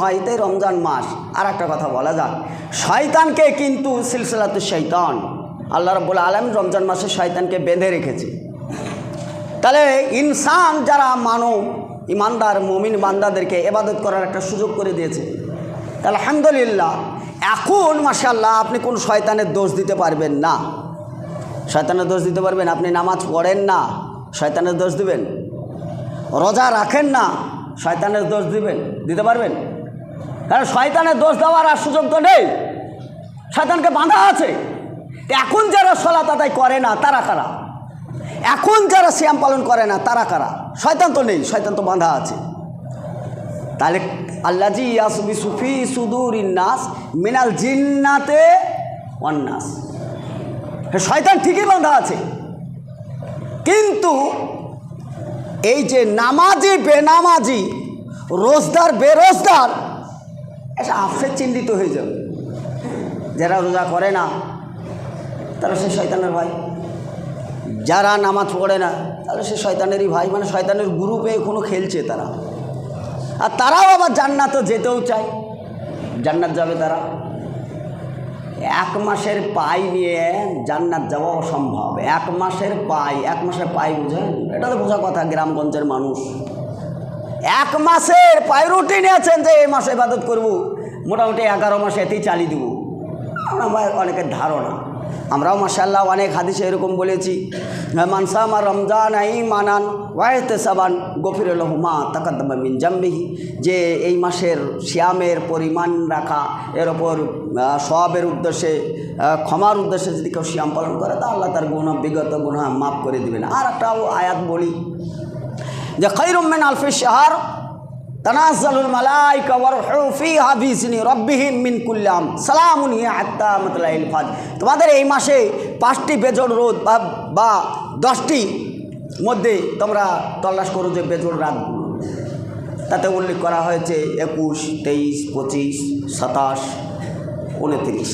হয়, তাই রমজান মাস। আর একটা কথা বলা যাক, শয়তানকে কিন্তু সিলসিলাতুশ শয়তান আল্লাহ রাব্বুল আলামিন রমজান মাসে শয়তানকে বেঁধে রেখেছে। তাহলে ইনসান যারা মানব ইমানদার মুমিন বান্দাদেরকে ইবাদত করার একটা সুযোগ করে দিয়েছে। তাহলে আলহামদুলিল্লাহ, এখন মাশাআল্লাহ আপনি কোন শয়তানের দোষ দিতে পারবেন না। শয়তানের দোষ দিতে পারবেন? আপনি নামাজ পড়েন না, শয়তানের দোষ দিবেন? রোজা রাখেন না, শয়তানের দোষ দিতে পারবেন? কারণ শয়তানের দোষ দেওয়ার আর সুযোগ তো নেই, শয়তানকে বাঁধা আছে। এখন যারা সালাত আদায় করে না তারা কারা? এখন যারা সিয়াম পালন করে না তারা কারা? শয়তান তো নেই, শয়তান তো বাঁধা আছে। তাহলে আল্লাজি ইয়াসবিসু ফি সুদুরিন নাস মিনাল জিন্নাতে ওয়ান নাস, শয়তান ঠিকই বাঁধা আছে। কিন্তু এই যে নামাজি বেনামাজি, রোজদার বেরোজদার, এটা আফসে চিহ্নিত হয়ে যাবে। যারা রোজা করে না তারা সে শয়তানের ভাই, যারা নামাজ পড়ে না তাহলে সে শয়তানেরই ভাই, মানে শয়তানের গ্রুপে এখনও খেলছে তারা। আর তারাও আবার জান্নাতও যেতেও চায়, জান্নাত যাবে তারা। এক মাসের পাই নিয়ে জান্নাত যাওয়া অসম্ভব। এক মাসের পাই বুঝেন? এটা তো বোঝা কথা গ্রামগঞ্জের মানুষ। এক মাসের পাই রুটিন আছেন যে এই মাসে ইবাদত করব, মোটামুটি 11 মাস এতেই চালিয়ে দেবো, আমার অনেকের ধারণা। আমরাও মাশাআল্লাহ অনেক হাদিসে এরকম বলেছি, মান সামা রমজান ঈমানান ওয়া ইহতিসাবান গফিরা লাহু মা তাকাদ্দামা মিন জামবিহি, যে এই মাসের সিয়ামের পরিমাণ রাখা, এর ওপর সওয়াবের উদ্দেশ্যে, ক্ষমার উদ্দেশ্যে যদি কেউ সিয়াম পালন করে তা আল্লাহ তার বিগত গুনাহ মাফ করে দিবেন। আর একটা আয়াত বলি যে খায়রুম মিন আলফি শাহর তানাজ্জালুল মালাইকা ওয়ার রূহু ফিহা বিইজনি রাব্বিহিম মিন কুল্লি আমর সালামুন হিয়া হাত্তা মাতলাইল ফাজর। তোমাদের এই মাসে 5টি বেজোড় রোদ বা 10টি মধ্যে তোমরা তল্লাশ করো যে বেজোড় রাতগুলো। তাতে উল্লেখ করা হয়েছে 21, 23, 25, 27, 29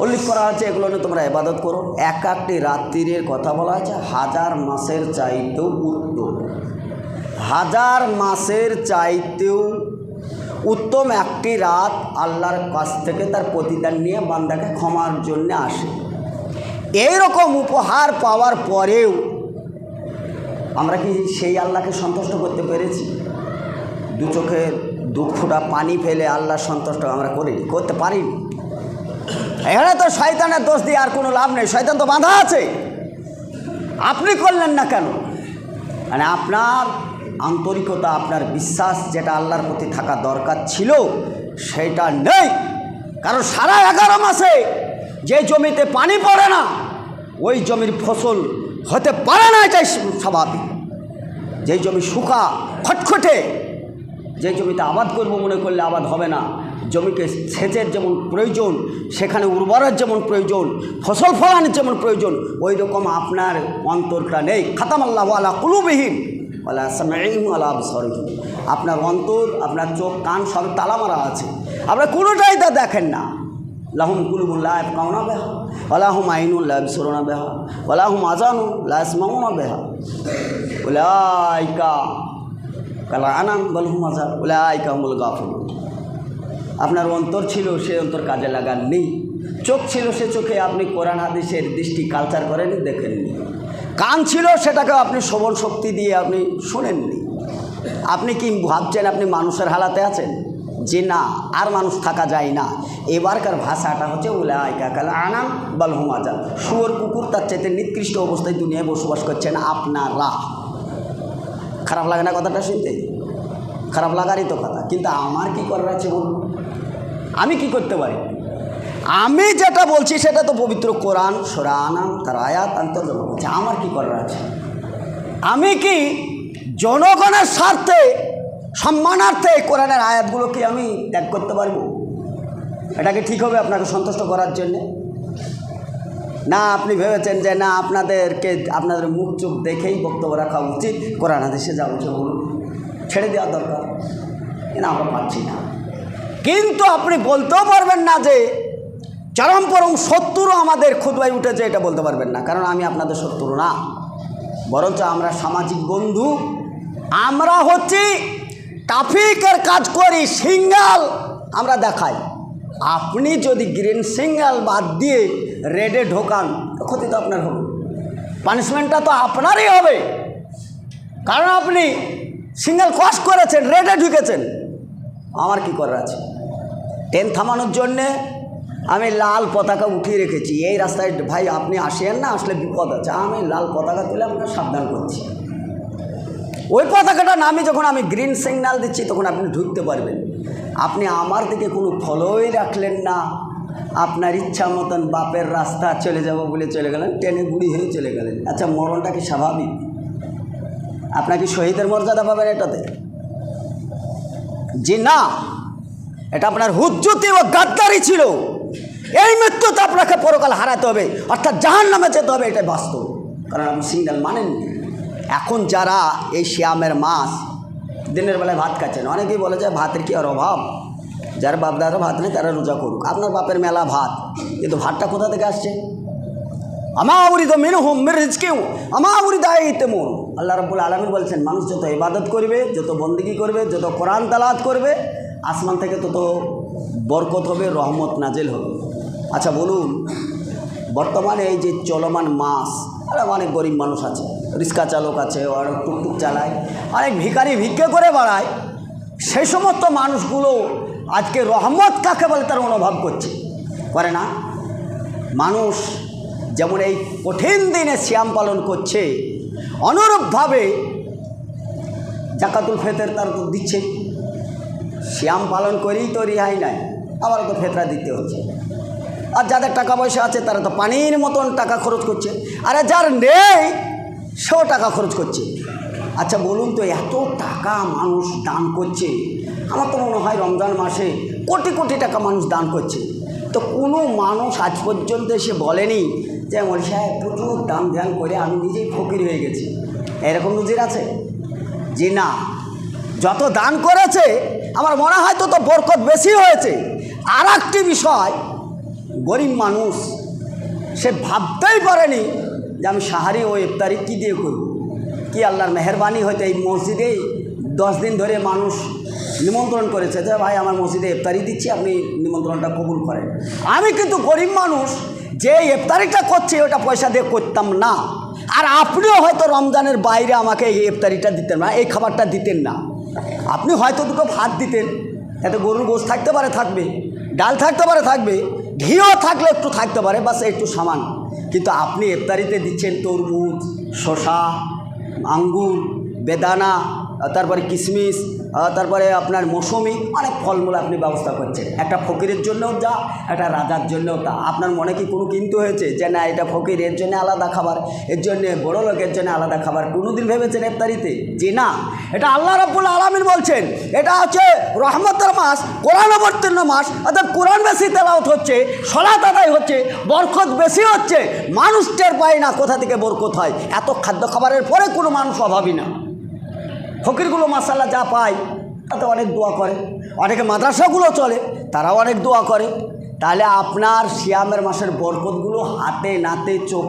উল্লেখ করা হয়েছে। এগুলো নিয়ে তোমরা ইবাদত করো। এক একটি রাত্রির কথা বলা হয়েছে 1000 মাসের চাইতেও উত্তম। 1000 মাসের চাইতেও উত্তম একটি রাত আল্লাহর কাছ থেকে তার প্রতিদান নিয়ে বান্দাকে ক্ষমার জন্য আসে। এই রকম উপহার পাওয়ার পরেও আমরা কি সেই আল্লাহকে সন্তুষ্ট করতে পেরেছি? দু চোখের 2 ফোঁটা পানি ফেলে আল্লাহ সন্তুষ্ট আমরা করতে পারিনি। এখানে তো শয়তানের দোষ দিয়ে আর কোনো লাভ নেই, শয়তান তো বাঁধা আছে। আপনি করলেন না কেন? মানে আপনার আন্তরিকতা, আপনার বিশ্বাস যেটা আল্লাহর প্রতি থাকা দরকার ছিল সেটা নেই। কারণ সারা 11 মাসে যে জমিতে পানি পড়ে না ওই জমির ফসল হতে পারে না, এটাই স্বাভাবিক। যেই জমি শুকা খটখটে, যে জমিতে আবাদ করব মনে করলে আবাদ হবে না, জমিকে সেচের যেমন প্রয়োজন, সেখানে উর্বরের যেমন প্রয়োজন, ফসল ফলানোর যেমন প্রয়োজন, ওই রকম আপনার অন্তরটা নেই। খাতামাল্লাহু আলা কুলুবিহিম ওয়ালা সামঈহিম ওয়ালা আবসারিহিম। আপনার অন্তর, আপনার চোখ কান সব তালা মারা আছে, আপনার কোনোটাই তা দেখেন না। লাহুম কুলুবুন লা ইয়াফকাহুনা বিহা ওয়া লাহুম আইনুন লা ইবসিরুনা বিহা ওয়া লাহুম আযানুন লা ইয়াসমাউনা বিহা উলাইকা কাল আনাম বাল হুম আযাল উলাইকা হুমুল গাফিলুন। আপনার অন্তর ছিল, সে অন্তর কাজে লাগাননি। চোখ ছিল, সে চোখে আপনি কোরআন হাদিসের দৃষ্টি কালচার করেননি, দেখেননি। কান ছিল, সেটাকেও আপনি শ্রবণ শক্তি দিয়ে আপনি শোনেননি। আপনি কি ভাবছেন আপনি মানুষের হালাতে আছেন? যে না, আর মানুষ থাকা যায় না। এবারকার ভাষাটা হচ্ছে উলাইকা কাল আনাম বাল হুম আযাল। শুয়োর কুকুর তার চাইতে নিকৃষ্ট অবস্থায় দুনিয়ায় বসবাস করছেন আপনারা। খারাপ লাগে না কথাটা শুনতে? খারাপ লাগারই তো কথা। কিন্তু আমার কি করার আছে বলুন? আমি কি করতে পারি? আমি যেটা বলছি সেটা তো পবিত্র কোরআন সূরা আনাম তার আয়াত অন্তর্গত হচ্ছে। আমার কি করার আছে? আমি কি জনগণের স্বার্থে, সম্মানার্থে কোরআনের আয়াতগুলো কি আমি ত্যাগ করতে পারবো? এটা কি ঠিক হবে আপনাকে সন্তুষ্ট করার জন্যে? না আপনি ভেবেছেন যে না আপনাদের মুখ চোখ দেখেই বক্তব্য রাখা উচিত, কোরআন হাদিসে যা উচিত বলুন, ছেড়ে দেওয়া দরকার। না, আমরা পাচ্ছি না। কিন্তু আপনি বলতেও পারবেন না যে চরম পরম শত্রু আমাদের খুতবায় উঠেছে, এটা বলতে পারবেন না। কারণ আমি আপনাদের শত্রু না, বরঞ্চ আমরা সামাজিক বন্ধু। আমরা হচ্ছি ট্রাফিকের কাজ করি, সিগন্যাল আমরা দেখাই। আপনি যদি গ্রিন সিগন্যাল বাদ দিয়ে রেডে ঢোকান, ক্ষতি তো আপনার হবে, পানিশমেন্টটা তো আপনারই হবে, কারণ আপনি সিগন্যাল ক্রস করেছেন, রেডে ঢুকেছেন। আমার কি করার আছে? ট্রেন থামানোর জন্যে আমি লাল পতাকা উঠিয়ে রেখেছি, এই রাস্তায় ভাই আপনি আসেন না, আসলে বিপদ আছে। আমি লাল পতাকা তুলে আপনাকে সাবধান করছি। ওই পতাকাটা নামে যখন আমি গ্রিন সিগন্যাল দিচ্ছি, তখন আপনি ঢুকতে পারবেন। আপনি আমার দিকে কোনো ফলোই রাখলেন না, আপনার ইচ্ছা মতন বাপের রাস্তা চলে যাব বলে চলে গেলেন, ট্রেনে গুড়ি হয়ে চলে গেলেন। আচ্ছা, মরণটা কি স্বাভাবিক? আপনার কি শহীদের মর্যাদা পাবেন এটাতে? জি না, এটা আপনার হুজ্জতি ও গাদ্দারি ছিল। এই মৃত্যুতে আপনাকে পরকাল হারাতে হবে, অর্থাৎ জাহান্নামে যেতে হবে, এটাই বাস্তব। কারণ আপনি সিগন্যাল মানেননি। এখন যারা এই শ্যামের মাস দিনের বেলায় ভাত খাচ্ছেন, অনেকেই বলে যে ভাতের কি আর অভাব, যার বাপ দাদা ভাত নেই তারা রোজা করুক। আপনার বাপের মেলা ভাত, কিন্তু ভাতটা কোথা থেকে আসছে? আমাউরিদ মিনহুম মির রিজকিউ আমাউরিদ আইতামুন। আল্লাহ রাব্বুল আলামিন বলছেন, মানুষ যত ইবাদত করবে, যত বন্দেগী করবে, যত কোরআন তেলাওয়াত করবে, আসমান থেকে তত বরকত হবে, রহমত নাজিল হবে। আচ্ছা বলুন, বর্তমানে এই যে চলমান মাস, অনেক গরিব মানুষ আছে, রিক্সা চালক আছে, অনেক টুকটুক চালায়, অনেক ভিখারি ভিক্ষে করে বেড়ায়, সেই সমস্ত মানুষগুলো আজকে রহমত কাকে বলে তার অনুভব করছে, করে না? মানুষ যেমন এই কঠিন দিনে সিয়াম পালন করছে, অনুরূপভাবে জাকাতুল ফিতর তার তো দিচ্ছে। সিয়াম পালন করেই তো রেহাই নাই, আবার তো ফেতরা দিতে হচ্ছে। আর যাদের টাকা পয়সা আছে তারা তো পানির মতন টাকা খরচ করছে, আর যার নেই সেও টাকা খরচ করছে। আচ্ছা বলুন তো, এত টাকা মানুষ দান করছে, আমার তো মনে হয় রমজান মাসে কোটি কোটি টাকা মানুষ দান করছে, তো কোনো মানুষ আজ পর্যন্ত এসে বলেনি যে মৌলভী সাহেব প্রচুর দান ধ্যান করে আমি নিজেই ফকির হয়ে গেছি। এরকম নজির আছে? জি না। যত দান করেছে আমার মনে হয় তত বরকত বেশি হয়েছে। আর একটি বিষয়, গরিব মানুষ সে ভাবতেই পারেনি যে আমি সাহারি ও ইফতারি কী দিয়ে করব। কি আল্লাহর মেহেরবানি হয়তো এই মসজিদেই 10 দিন ধরে মানুষ নিমন্ত্রণ করেছে যে ভাই আমার মসজিদে ইফতারি দিচ্ছি, আপনি নিমন্ত্রণটা কবুল করেন। আমি কিন্তু গরিব মানুষ, যে ইফতারিটা করছে ওটা পয়সা দিয়ে করতাম না। আর আপনিও হয়তো রমজানের বাইরে আমাকে এই ইফতারিটা দিতেন না, এই খাবারটা দিতেন না। আপনি হয়তো দুটো ভাত দিতেন, এতে গরুর গোশত থাকতে পারে, থাকবে, ডাল থাকতে পারে, থাকবে, ঘিও থাকলে একটু থাকতে পারে, বাস একটু সামান। কিন্তু আপনি ইফতারিতে দিচ্ছেন তরমুজ, শসা, আঙ্গুর, বেদানা, তারপরে কিশমিশ, তারপরে আপনার মৌসুমি, অনেক ফলমূল আপনি ব্যবস্থা করছেন। একটা ফকিরের জন্যও যা, একটা রাজার জন্যও তা। আপনার মনে কি কোনো কিন্তু হয়েছে যে না এটা ফকির, এর জন্য আলাদা খাবার, এর জন্য বড় লোকের জন্য আলাদা খাবার? কোনোদিন ভেবেছেন ইফতারিতে? জি না। এটা আল্লাহ রাব্বুল আলামিন বলছেন, এটা হচ্ছে রহমতের মাস, কোরআন অবতীর্ণ মাস, অর্থাৎ কোরআন বেশি তেলাওয়াত হচ্ছে, সালাত আদায় হচ্ছে, বরকত বেশি হচ্ছে। মানুষ টের পায় না কোথা থেকে বরকত হয়। এত খাদ্য খাবারের পরে কোনো মানুষ অভাবী না। ফকিরগুলো মাশাআল্লাহ যা পায় তাতে অনেক দোয়া করে, অনেকে মাদ্রাসাগুলো চলে তারাও অনেক দোয়া করে। তাহলে আপনার সিয়ামের মাসের বরকতগুলো হাতে নাতে চোখ